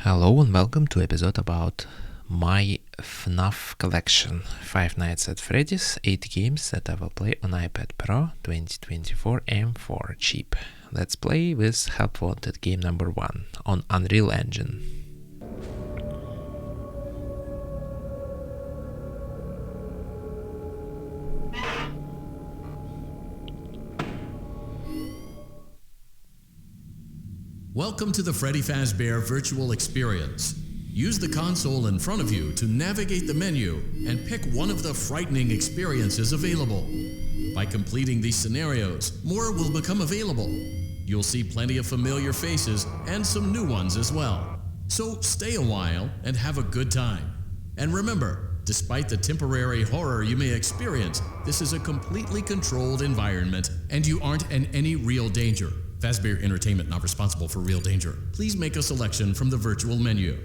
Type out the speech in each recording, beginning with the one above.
Hello and welcome to episode about my FNAF collection. 5 Nights at Freddy's, 8 games that I will play on iPad Pro 2024 M4 chip. Let's play with Help Wanted game number 1 on Unreal Engine. Welcome to the Freddy Fazbear virtual experience. Use the console in front of you to navigate the menu and pick one of the frightening experiences available. By completing these scenarios, more will become available. You'll see plenty of familiar faces and some new ones as well. So stay a while and have a good time. And remember, despite the temporary horror you may experience, this is a completely controlled environment and you aren't in any real danger. Fazbear Entertainment not responsible for real danger. Please make a selection from the virtual menu.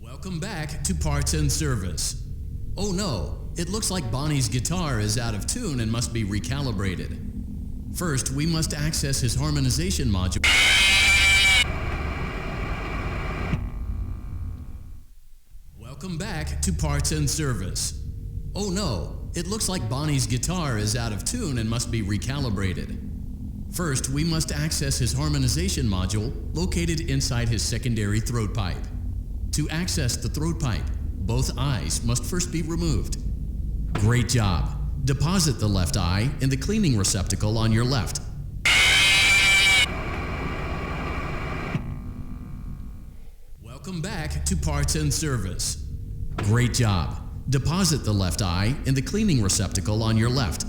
Welcome back to Parts and Service. Oh no, it looks like Bonnie's guitar is out of tune and must be recalibrated. First, we must access his harmonization module. Welcome back to Parts and Service. Oh no, it looks like Bonnie's guitar is out of tune and must be recalibrated. First, we must access his harmonization module located inside his secondary throat pipe. To access the throat pipe, both eyes must first be removed. Great job. Deposit the left eye in the cleaning receptacle on your left. Welcome back to Parts and Service. Great job. Deposit the left eye in the cleaning receptacle on your left.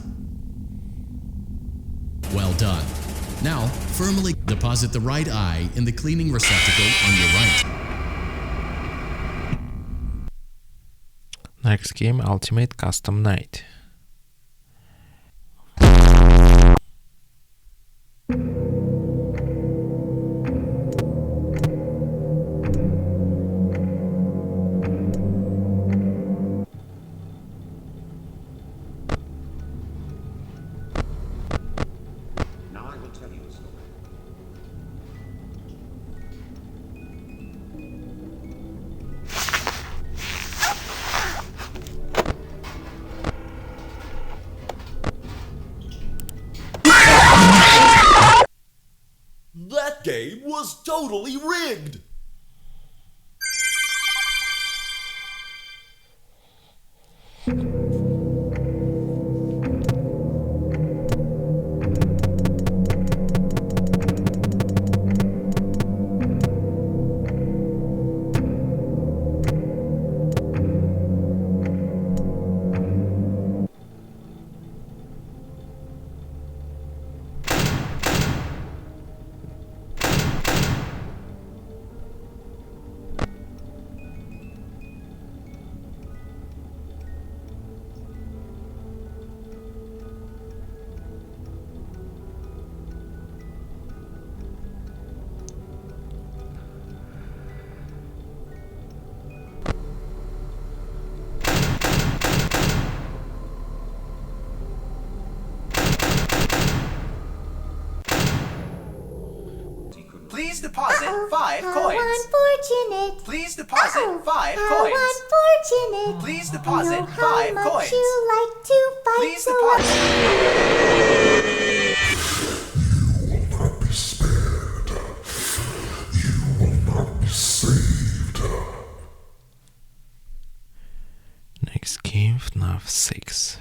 Well done. Now, firmly deposit the right eye in the cleaning receptacle on your right. Next game, Ultimate Custom Night. Now I will tell you a story. That game was totally rigged! Please deposit 5 coins. Unfortunate. Please deposit 5 How coins. unfortunate. Please I deposit know 5 how much coins. you like to fight, Please so deposit. You will not be spared. You will not be saved. Next game, FNAF 6.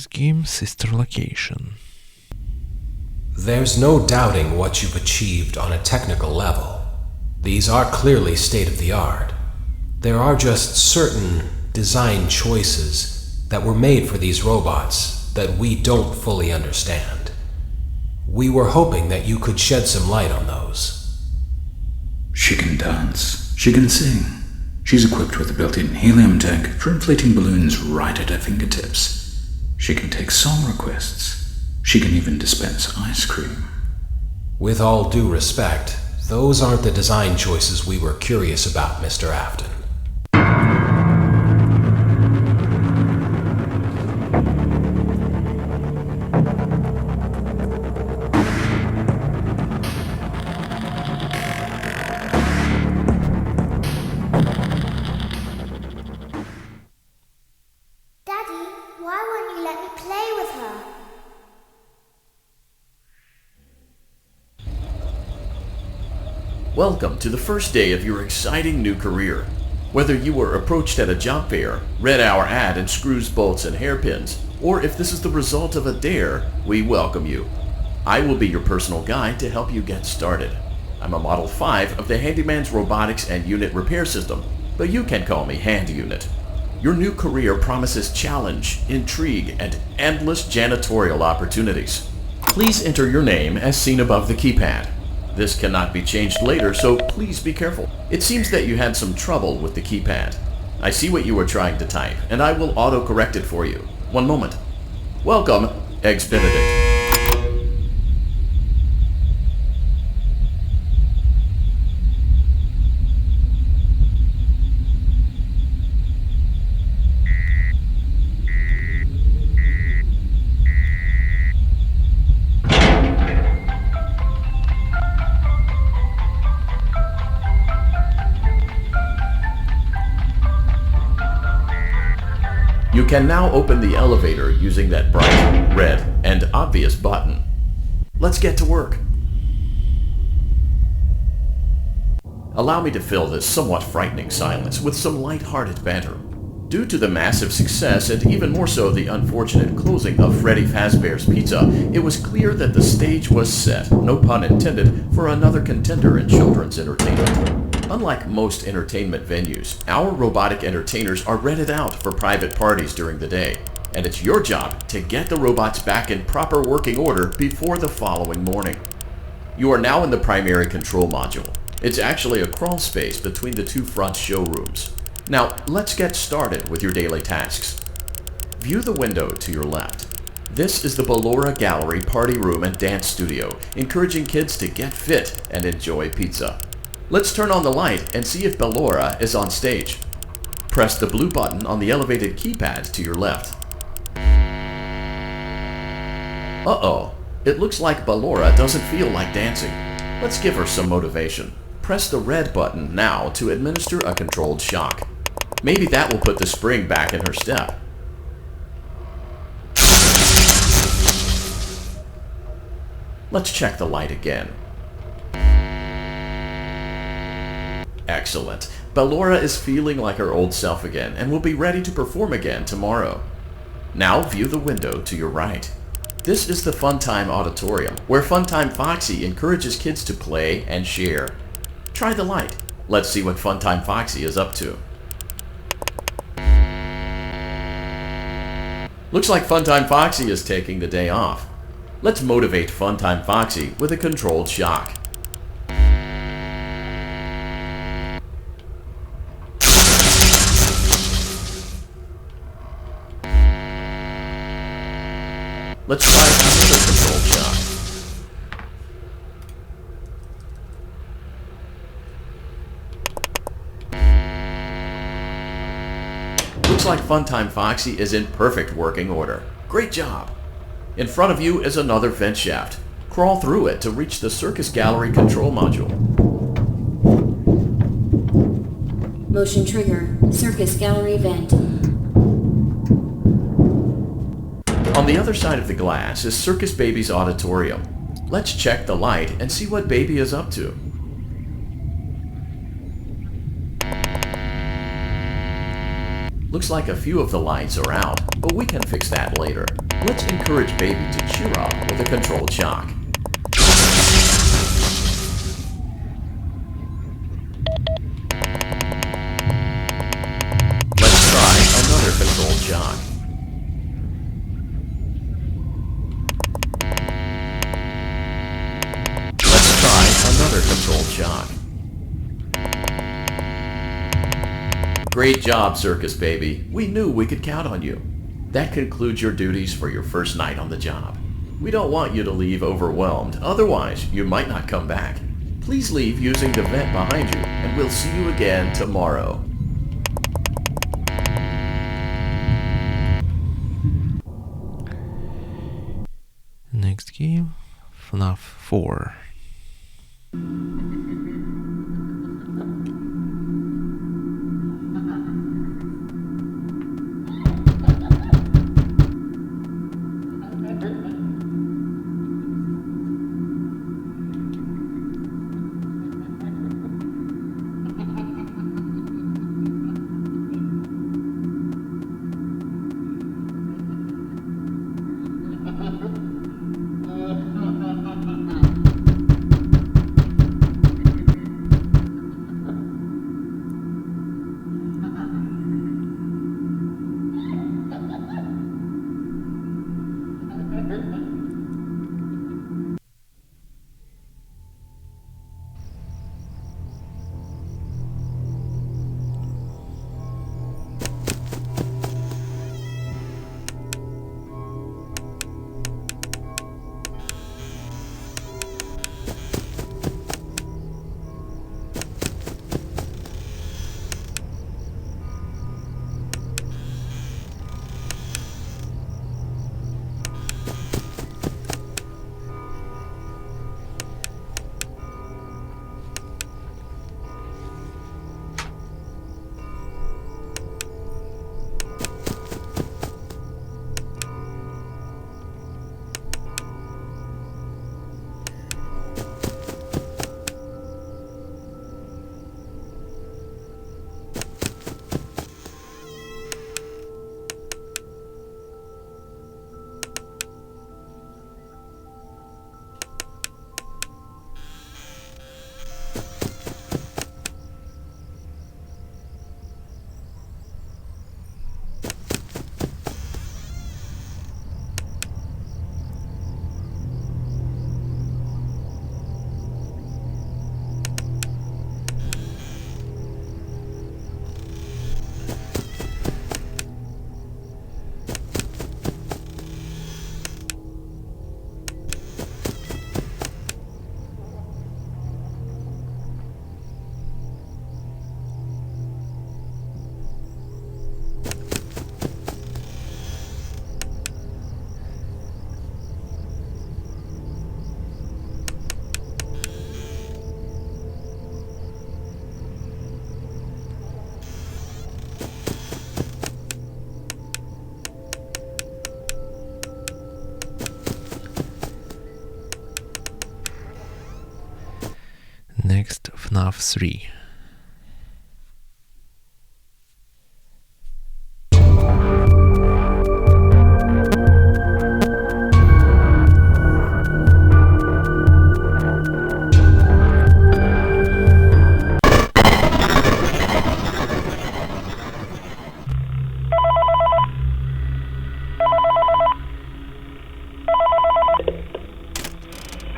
Next game, Sister Location. There's no doubting what you've achieved on a technical level. These are clearly state-of-the-art. There are just certain design choices that were made for these robots that we don't fully understand. We were hoping that you could shed some light on those. She can dance. She can sing. She's equipped with a built-in helium tank for inflating balloons right at her fingertips. She can take song requests. She can even dispense ice cream. With all due respect, those aren't the design choices we were curious about, Mr. Afton. Daddy, why won't you let me play with her? Welcome to the first day of your exciting new career. Whether you were approached at a job fair, read our ad in screws, bolts, and hairpins, or if this is the result of a dare, we welcome you. I will be your personal guide to help you get started. I'm a Model 5 of the Handyman's Robotics and Unit Repair System, but you can call me Hand Unit. Your new career promises challenge, intrigue, and endless janitorial opportunities. Please enter your name as seen above the keypad. This cannot be changed later, so please be careful. It seems that you had some trouble with the keypad. I see what you were trying to type, and I will auto-correct it for you. One moment. Welcome, Eggs Benedict. You can now open the elevator using that bright, red, and obvious button. Let's get to work. Allow me to fill this somewhat frightening silence with some light-hearted banter. Due to the massive success, and even more so the unfortunate closing of Freddy Fazbear's Pizza, it was clear that the stage was set, no pun intended, for another contender in children's entertainment. Unlike most entertainment venues, our robotic entertainers are rented out for private parties during the day, and it's your job to get the robots back in proper working order before the following morning. You are now in the primary control module. It's actually a crawl space between the two front showrooms. Now, let's get started with your daily tasks. View the window to your left. This is the Ballora Gallery Party Room and Dance Studio, encouraging kids to get fit and enjoy pizza. Let's turn on the light and see if Ballora is on stage. Press the blue button on the elevated keypad to your left. Uh-oh, it looks like Ballora doesn't feel like dancing. Let's give her some motivation. Press the red button now to administer a controlled shock. Maybe that will put the spring back in her step. Let's check the light again. Excellent. Ballora is feeling like her old self again and will be ready to perform again tomorrow. Now view the window to your right. This is the Funtime Auditorium, where Funtime Foxy encourages kids to play and share. Try the light. Let's see what Funtime Foxy is up to. Looks like Funtime Foxy is taking the day off. Let's motivate Funtime Foxy with a controlled shock. Let's try another controlled shock. Looks like Funtime Foxy is in perfect working order. Great job! In front of you is another vent shaft. Crawl through it to reach the Circus Gallery control module. Motion trigger. Circus Gallery vent. On the other side of the glass is Circus Baby's auditorium. Let's check the light and see what Baby is up to. Looks like a few of the lights are out, but we can fix that later. Let's encourage baby to cheer up with a controlled shock. Let's try another controlled shock. Let's try another controlled shock. Great job, Circus Baby. We knew we could count on you. That concludes your duties for your first night on the job. We don't want you to leave overwhelmed, otherwise you might not come back. Please leave using the vent behind you, and we'll see you again tomorrow. Next game, FNAF 4. Next, FNAF 3.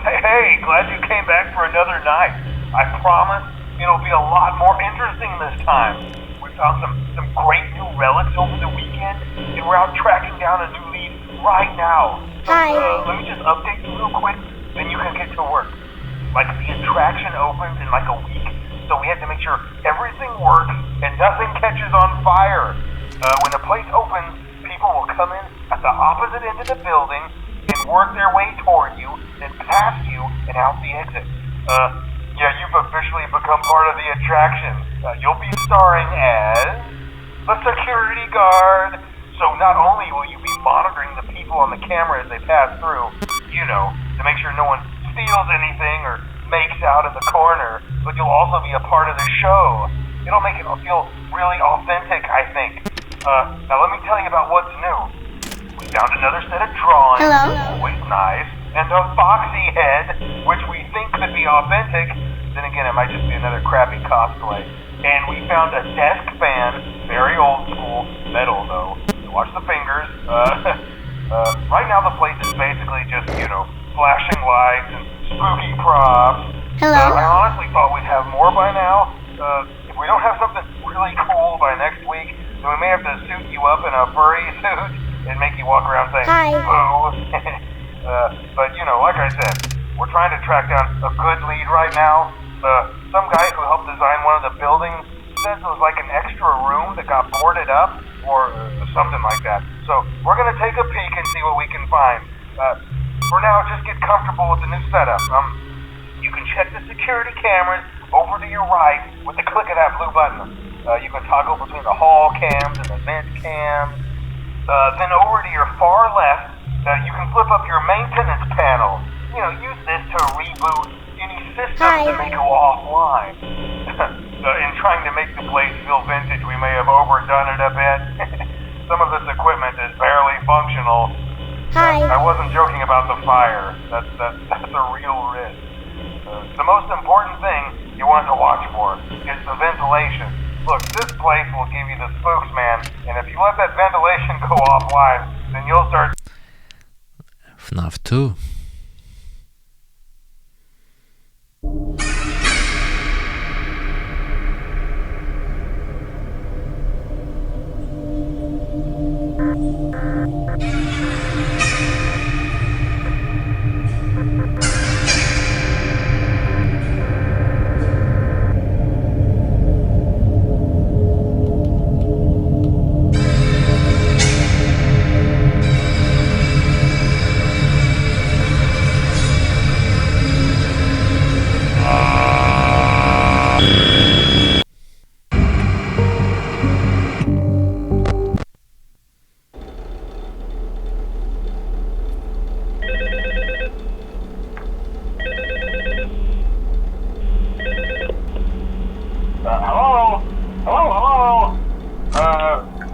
Hey, glad you came back for another night. I promise it'll be a lot more interesting this time. We found some great new relics over the weekend, and we're out tracking down a new lead right now. Hi. Let me just update you real quick, then you can get to work. Like, the attraction opens in like a week, so we had to make sure everything works and nothing catches on fire. When the place opens, people will come in at the opposite end of the building and work their way toward you, then past you and out the exit. Yeah, you've officially become part of the attraction. You'll be starring as the security guard. So not only will you be monitoring the people on the camera as they pass through, you know, to make sure no one steals anything or makes out in the corner, but you'll also be a part of the show. It'll make it feel really authentic, I think. Now let me tell you about what's new. We found another set of drawings, Hello? always nice, and a foxy head, which we think could be authentic. Then again, it might just be another crappy cosplay. And we found a desk fan, very old school, metal though. Watch the fingers. Right now the place is basically just, flashing lights and spooky props. Hello? I honestly thought we'd have more by now. If we don't have something really cool by next week, then we may have to suit you up in a furry suit and make you walk around saying, Hi. "Boo." But, like I said, we're trying to track down a good lead right now. Some guy who helped design one of the buildings says it was like an extra room that got boarded up, or something like that. So we're going to take a peek and see what we can find. For now, just get comfortable with the new setup. You can check the security cameras over to your right with the click of that blue button. You can toggle between the hall cams and the vent cams. Then over to your far left, you can flip up your maintenance panel. Use this to reboot any systems that may go offline. In trying to make the place feel vintage, we may have overdone it a bit. Some of this equipment is barely functional. Hi. I wasn't joking about the fire. That's a real risk. The most important thing you want to watch for is the ventilation. Look, this place will give you the spooks, man. And if you let that ventilation go offline, then you'll start... FNAF 2.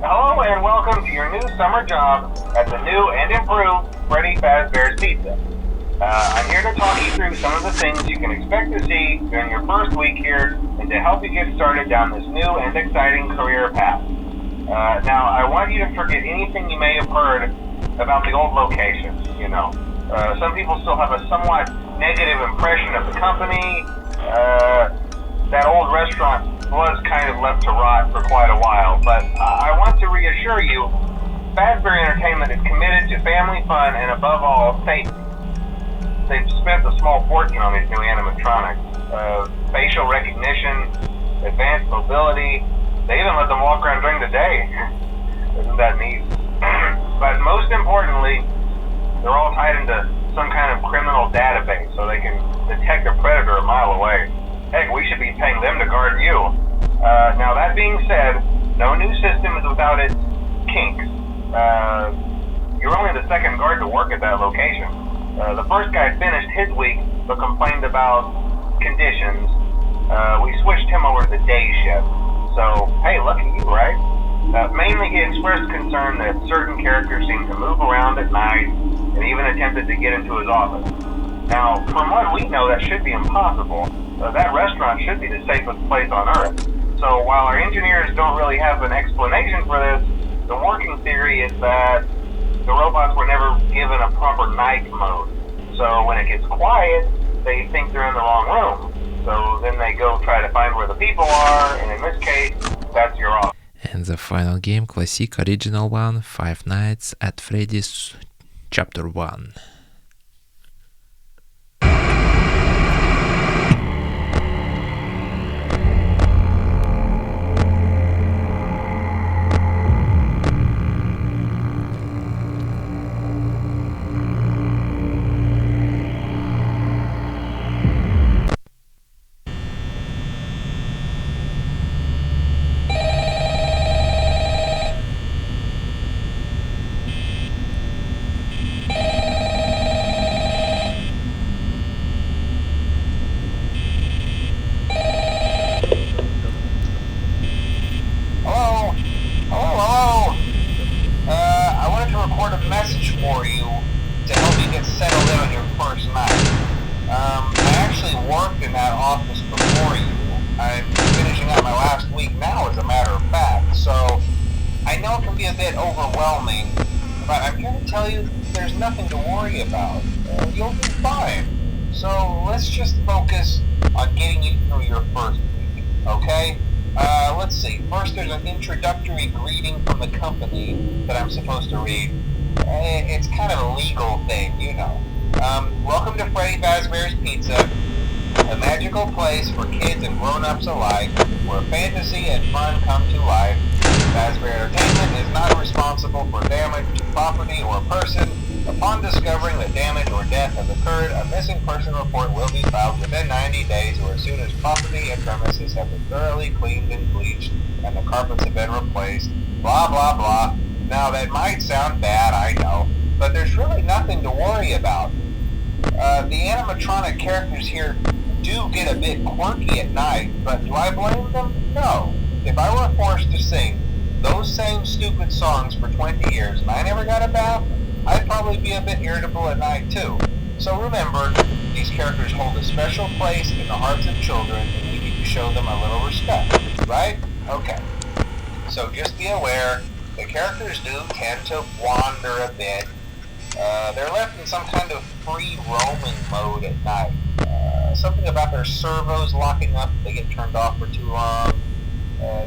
Hello and welcome to your new summer job at the new and improved Freddy Fazbear's Pizza. I'm here to talk you through some of the things you can expect to see during your first week here and to help you get started down this new and exciting career path. Now, I want you to forget anything you may have heard about the old location, some people still have a somewhat negative impression of the company. That old restaurant was kind of left to rot for quite a while, but I want to reassure you, Fazbear Entertainment is committed to family fun and above all, safety. They've spent a small fortune on these new animatronics. Facial recognition, advanced mobility, they even let them walk around during the day. Isn't that neat? But most importantly, they're all tied into some kind of criminal database so they can detect a predator a mile away. Heck, we should be paying them to guard you. Now that being said, no new system is without its kinks. You're only the second guard to work at that location. The first guy finished his week but complained about conditions. We switched him over to the day shift. So, hey, lucky you, right? Mainly he expressed concern that certain characters seemed to move around at night and even attempted to get into his office. Now, from what we know, that should be impossible. That restaurant should be the safest place on Earth. So while our engineers don't really have an explanation for this, the working theory is that the robots were never given a proper night mode. So when it gets quiet, they think they're in the wrong room. So then they go try to find where the people are, and in this case, that's your office. And the final game, classic original one, Five Nights at Freddy's Chapter 1. a bit overwhelming, but I'm here to tell you there's nothing to worry about. You'll be fine. So let's just focus on getting you through your first week, okay? Let's see. First, there's an introductory greeting from the company that I'm supposed to read. It's kind of a legal thing, you know. Welcome to Freddy Fazbear's Pizza, a magical place for kids and grown-ups alike, where fantasy and fun come to life. Fazbear Entertainment is not responsible for damage to property or person. Upon discovering that damage or death has occurred, a missing person report will be filed within 90 days or as soon as property and premises have been thoroughly cleaned and bleached and the carpets have been replaced. Blah, blah, blah. Now, that might sound bad, I know, but there's really nothing to worry about. The animatronic characters here do get a bit quirky at night, but do I blame them? No. If I were forced to sing those same stupid songs for 20 years and I never got a bath, I'd probably be a bit irritable at night too. So remember, these characters hold a special place in the hearts of children and we need to show them a little respect, right? Okay. So just be aware, the characters do tend to wander a bit. They're left in some kind of free roaming mode at night. Something about their servos locking up if they get turned off for too long.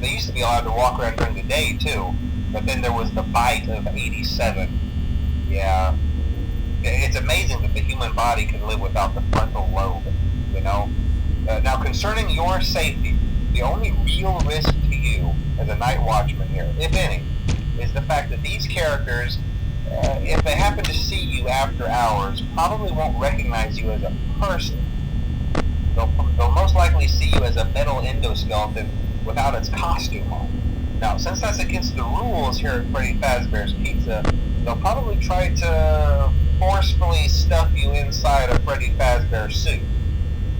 They used to be allowed to walk around during the day too, but then there was the bite of 87. Yeah, it's amazing that the human body can live without the frontal lobe, you know? Now, concerning your safety, the only real risk to you as a night watchman here, if any, is the fact that these characters, if they happen to see you after hours, probably won't recognize you as a person. They'll most likely see you as a metal endoskeleton without its costume on. Now, since that's against the rules here at Freddy Fazbear's Pizza, they'll probably try to forcefully stuff you inside a Freddy Fazbear suit.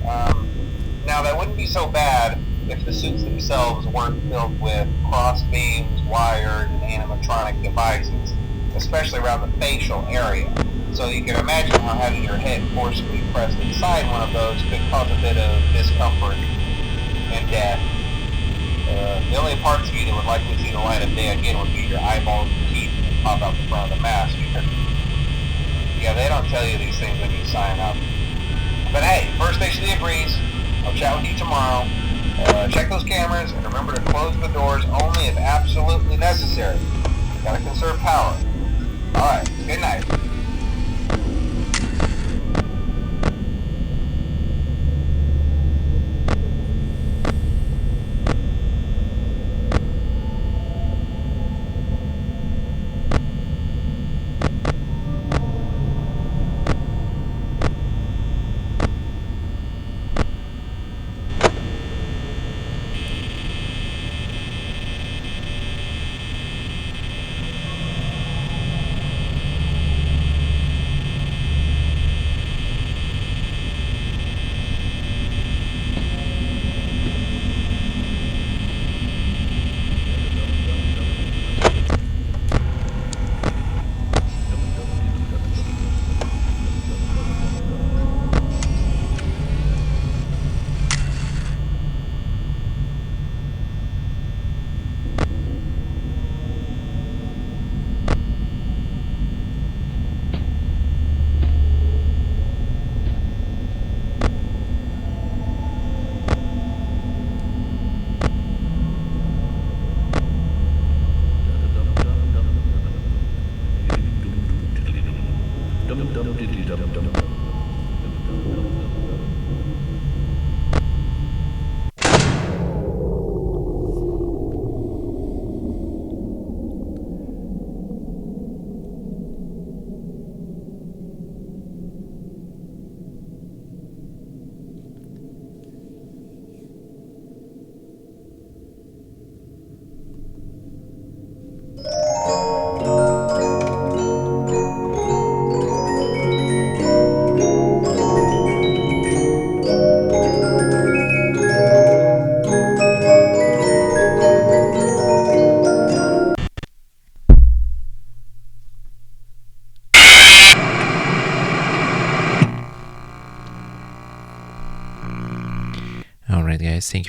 Now, that wouldn't be so bad if the suits themselves weren't filled with cross beams, wires, and animatronic devices, especially around the facial area. So you can imagine how having your head forcefully pressed inside one of those could cause a bit of discomfort and death. The only parts of you that would likely see the light of day again would be your eyeballs and teeth that pop out the front of the mask. Yeah, they don't tell you these things when you sign up. But hey, First Station agrees. I'll chat with you tomorrow. Check those cameras and remember to close the doors only if absolutely necessary. Gotta conserve power. Alright, good night.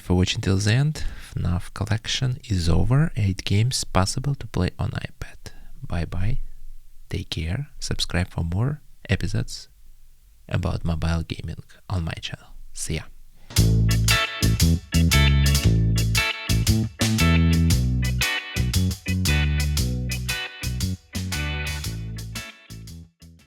for watching till the end. FNAF collection is over. 8 games possible to play on iPad. Bye bye. Take care. Subscribe for more episodes about mobile gaming on my channel. See ya.